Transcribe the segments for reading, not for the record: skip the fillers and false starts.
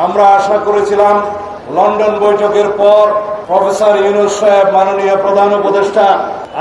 আমরা আশা করেছিলাম লন্ডন বৈঠকের পর প্রফেসর ইউনূস সাহেব, মাননীয় প্রধান উপদেষ্টা,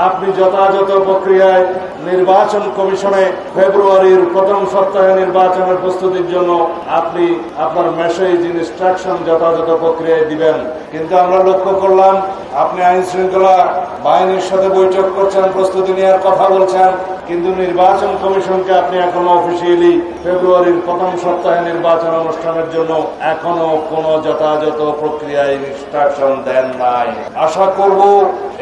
আপনি যথাযথ প্রক্রিয়ায় নির্বাচন কমিশনে ফেব্রুয়ারির প্রথম সপ্তাহে নির্বাচনের প্রস্তুতির জন্য আপনি আপনার মেসেজ ইনস্ট্রাকশন যথাযথ প্রক্রিয়ায় দিবেন। কিন্তু আমরা লক্ষ্য করলাম আপনি আইন শৃঙ্খলা বাহিনীর সাথে বৈঠক করছেন, প্রস্তুতি নেওয়ার কথা বলছেন, কিন্তু নির্বাচন কমিশনকে আপনি এখনো অফিসিয়ালি ফেব্রুয়ারির প্রথম সপ্তাহে নির্বাচন অনুষ্ঠানের জন্য এখনো কোনো যথাযথ প্রক্রিয়ায় ইনস্ট্রাকশন দেন নাই। আশা করব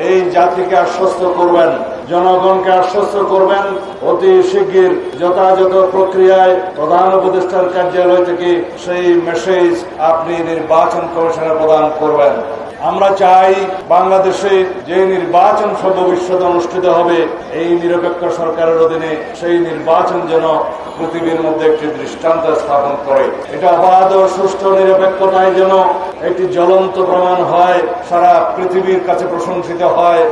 এই জাতিকে আশ্বস্ত করবেন, জনগণকে আশ্বস্ত করবেন, অতি শিগগির যথাযথ প্রক্রিয়ায় প্রধান উপদেষ্টার কার্যালয় থেকে সেই মেসেজ আপনি নির্বাচন কমিশনে প্রদান করবেন। আমরা চাই বাংলাদেশে যে নির্বাচন সর্ববিশ্বতে অনুষ্ঠিত হবে এই নিরপেক্ষ সরকারের অধীনে, সেই নির্বাচন যেন পৃথিবীর মধ্যে একটি দৃষ্টান্ত স্থাপন করে। এটা অবাধ ও সুষ্ঠু নিরপেক্ষতায় যেন একটি জ্বলন্ত প্রমাণ হয়, সারা পৃথিবীর কাছে প্রশংসিত হয়,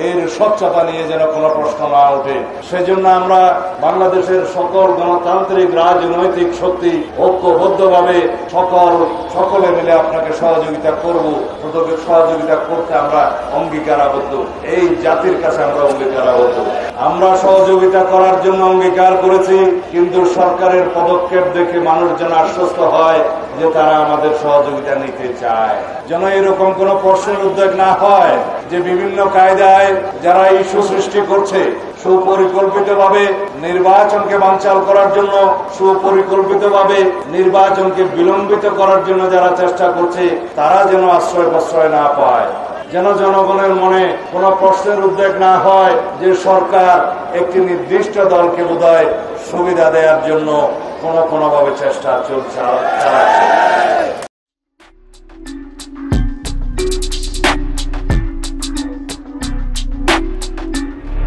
এর স্বচ্ছতা নিয়ে যেন কোনো প্রশ্ন না ওঠে। সেজন্য আমরা বাংলাদেশের সকল গণতান্ত্রিক রাজনৈতিক শক্তি ঐক্যবদ্ধভাবে সকলে মিলে আপনাকে সহযোগিতা করব, প্রত্যেক সহযোগিতা করতে আমরা অঙ্গীকারাবদ্ধ, এই জাতির কাছে আমরা অঙ্গীকারাবদ্ধ। আমরা সহযোগিতা করার জন্য অঙ্গীকার করেছি, কিন্তু সরকারের পদক্ষেপ দেখে মানুষ যেন আশ্বস্ত হয় যে তারা আমাদের সহযোগিতা নিতে চায়। যেন এরকম কোনো প্রশ্নের উদ্যোগ না হয় যে বিভিন্ন কায়দায় যারা ইস্যু সৃষ্টি করছে, সুপরিকল্পিতভাবে নির্বাচনকে বানচাল করার জন্য, সুপরিকল্পিতভাবে নির্বাচনকে বিলম্বিত করার জন্য যারা চেষ্টা করছে, তারা যেন আশ্রয় প্রশ্রয় না পায়। যেন জনগণের মনে কোনো প্রশ্নের উদ্বেগ না হয় যে সরকার একটি নির্দিষ্ট দলকে বোধহয় সুবিধা দেওয়ার জন্য কোনোভাবে চেষ্টা চালাচ্ছে।